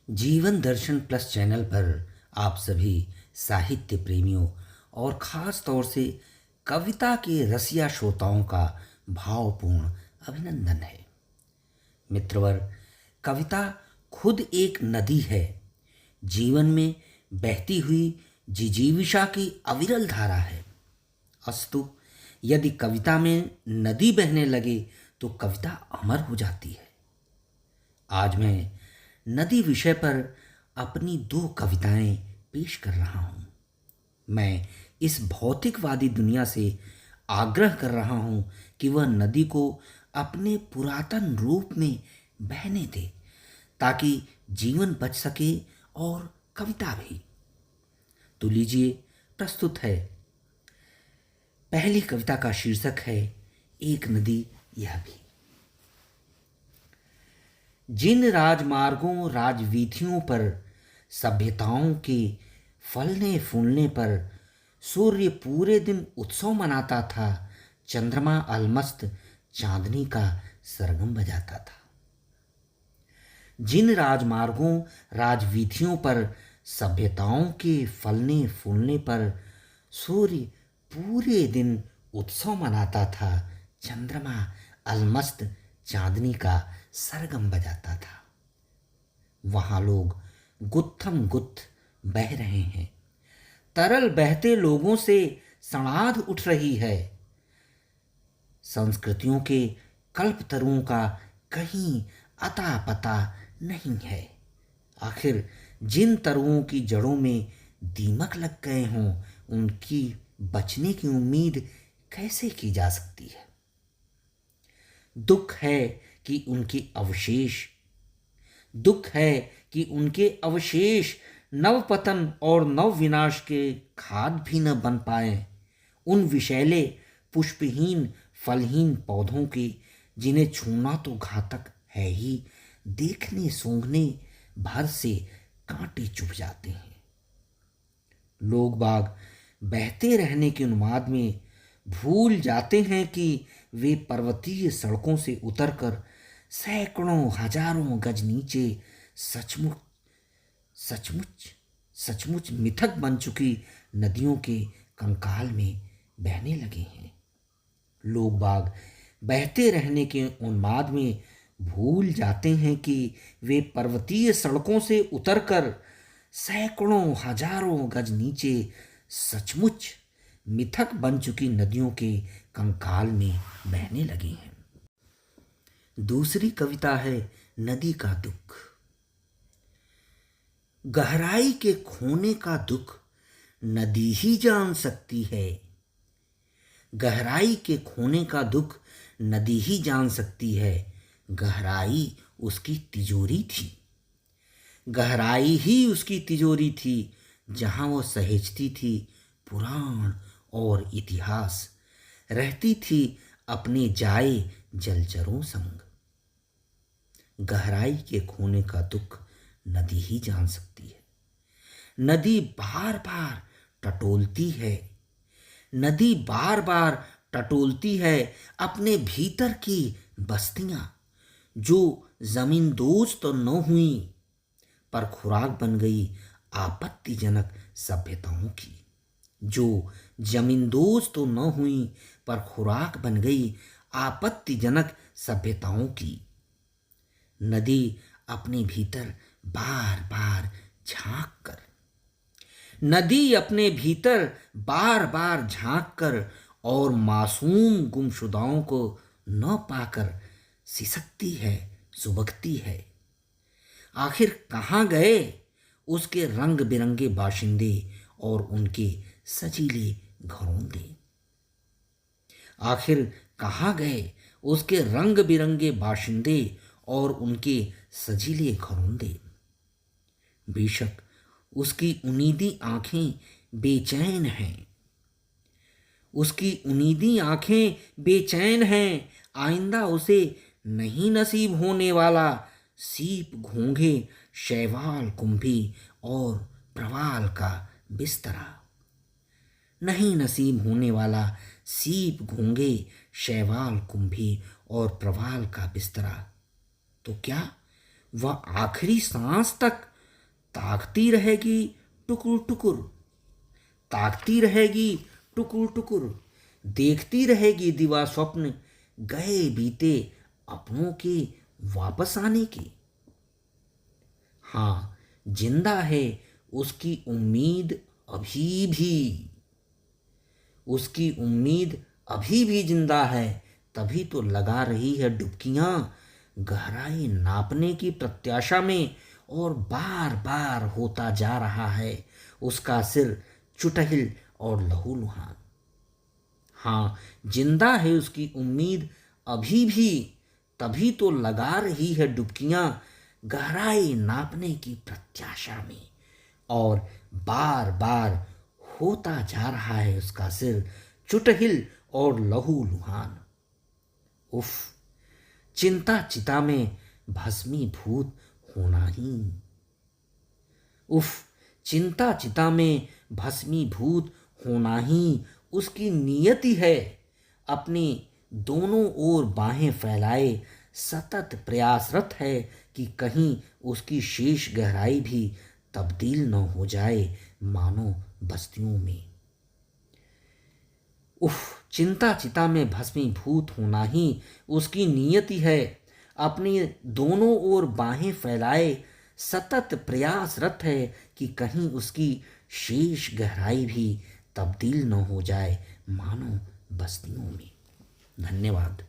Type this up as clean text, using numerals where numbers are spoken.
जीवन दर्शन plus channel पर आप सभी साहित्य प्रेमियों और ख़ास तौर से कविता के रसिया श्रोताओं का भावपूर्ण अभिनंदन है। मित्रवर, कविता खुद एक नदी है, जीवन में बहती हुई जिजीविषा की अविरल धारा है। अस्तु, यदि कविता में नदी बहने लगे तो कविता अमर हो जाती है। आज मैं नदी विषय पर अपनी दो कविताएं पेश कर रहा हूं। मैं इस भौतिकवादी दुनिया से आग्रह कर रहा हूं कि वह नदी को अपने पुरातन रूप में बहने दे, ताकि जीवन बच सके और कविता भी। तो लीजिए, प्रस्तुत है। पहली कविता का शीर्षक है एक नदी यह भी। जिन राजमार्गों राजवीथियों पर सभ्यताओं के फलने फूलने पर सूर्य पूरे दिन उत्सव मनाता था, चंद्रमा अलमस्त चांदनी का सरगम बजाता था। जिन राजमार्गों राजवीथियों पर सभ्यताओं के फलने फूलने पर सूर्य पूरे दिन उत्सव मनाता था, चंद्रमा अलमस्त चांदनी का सरगम बजाता था, वहां लोग गुत्थम गुत्थ बह रहे हैं। तरल बहते लोगों से सड़ांध उठ रही है। संस्कृतियों के कल्पतरुओं का कहीं अता पता नहीं है। आखिर जिन तरुओं की जड़ों में दीमक लग गए हों, उनकी बचने की उम्मीद कैसे की जा सकती है। दुख है कि उनके अवशेष नवपतन और नव विनाश के खाद भी न बन पाए। उन विषैले पुष्पहीन फलहीन पौधों के जिन्हें छूना तो घातक है ही, देखने सूंघने भर से कांटे चुभ जाते हैं। लोग बाग बहते रहने के उन्माद में भूल जाते हैं कि वे पर्वतीय सड़कों से उतरकर सैकड़ों हजारों गज नीचे सचमुच सचमुच सचमुच मिथक बन चुकी नदियों के कंकाल में बहने लगे हैं। लोग बाग बहते रहने के उन्माद में भूल जाते हैं कि वे पर्वतीय सड़कों से उतरकर सैकड़ों हजारों गज नीचे सचमुच मिथक बन चुकी नदियों के कंकाल में बहने लगे हैं। दूसरी कविता है नदी का दुख। गहराई के खोने का दुख नदी ही जान सकती है। गहराई के खोने का दुख नदी ही जान सकती है। गहराई उसकी तिजोरी थी। गहराई ही उसकी तिजोरी थी, जहां वो सहेजती थी पुराण और इतिहास, रहती थी अपने जाए जलचरों संग। गहराई के खोने का दुख नदी ही जान सकती है। नदी बार बार टटोलती है। नदी बार बार टटोलती है अपने भीतर की बस्तियां, जो जमींदोज तो न हुई पर खुराक बन गई आपत्तिजनक सभ्यताओं की। जो जमींदोज तो न हुई पर खुराक बन गई आपत्तिजनक सभ्यताओं की। नदी अपने भीतर बार बार झांक कर नदी अपने भीतर बार बार झांक कर और मासूम गुमशुदाओं को न पाकर सिसकती है, सुबकती है। आखिर कहाँ गए उसके रंग बिरंगे बाशिंदे और उनके सजीले घरौंदे। आखिर कहाँ गए उसके रंग बिरंगे बाशिंदे और उनके सजीले घरौंदे। बेशक उसकी उनीदी आंखें बेचैन हैं। उसकी उनीदी आंखें बेचैन हैं। आइंदा उसे नहीं नसीब होने वाला सीप घोंघे शैवाल कुंभी और प्रवाल का बिस्तरा। नहीं नसीब होने वाला सीप घोंघे शैवाल कुंभी और प्रवाल का बिस्तरा। तो क्या वह आखिरी सांस तक ताकती रहेगी टुकुर टुकुर, ताकती रहेगी टुकुर टुकुर, देखती रहेगी दिवा स्वप्न गए बीते अपनों के वापस आने के। हाँ, जिंदा है उसकी उम्मीद अभी भी, उसकी उम्मीद अभी भी जिंदा है, तभी तो लगा रही है डुबकियां गहराई नापने की प्रत्याशा में, और बार बार होता जा रहा है उसका सिर चुटहिल और लहूलुहान। हाँ, जिंदा है उसकी उम्मीद अभी भी, तभी तो लगा रही है डुबकियां गहराई नापने की प्रत्याशा में, और बार बार होता जा रहा है उसका सिर चुटहिल और लहूलुहान। उफ, चिंता चिता में भस्मीभूत होना ही, उफ, चिंता चिता में भस्मीभूत होना ही उसकी नियति है। अपनी दोनों ओर बाहें फैलाए सतत प्रयासरत है कि कहीं उसकी शेष गहराई भी तब्दील न हो जाए मानो बस्तियों में। उफ, चिंता चिता में भस्मीभूत होना ही उसकी नियति है। अपनी दोनों ओर बाहें फैलाए सतत प्रयासरत है कि कहीं उसकी शेष गहराई भी तब्दील न हो जाए मानो बस्तियों में। धन्यवाद।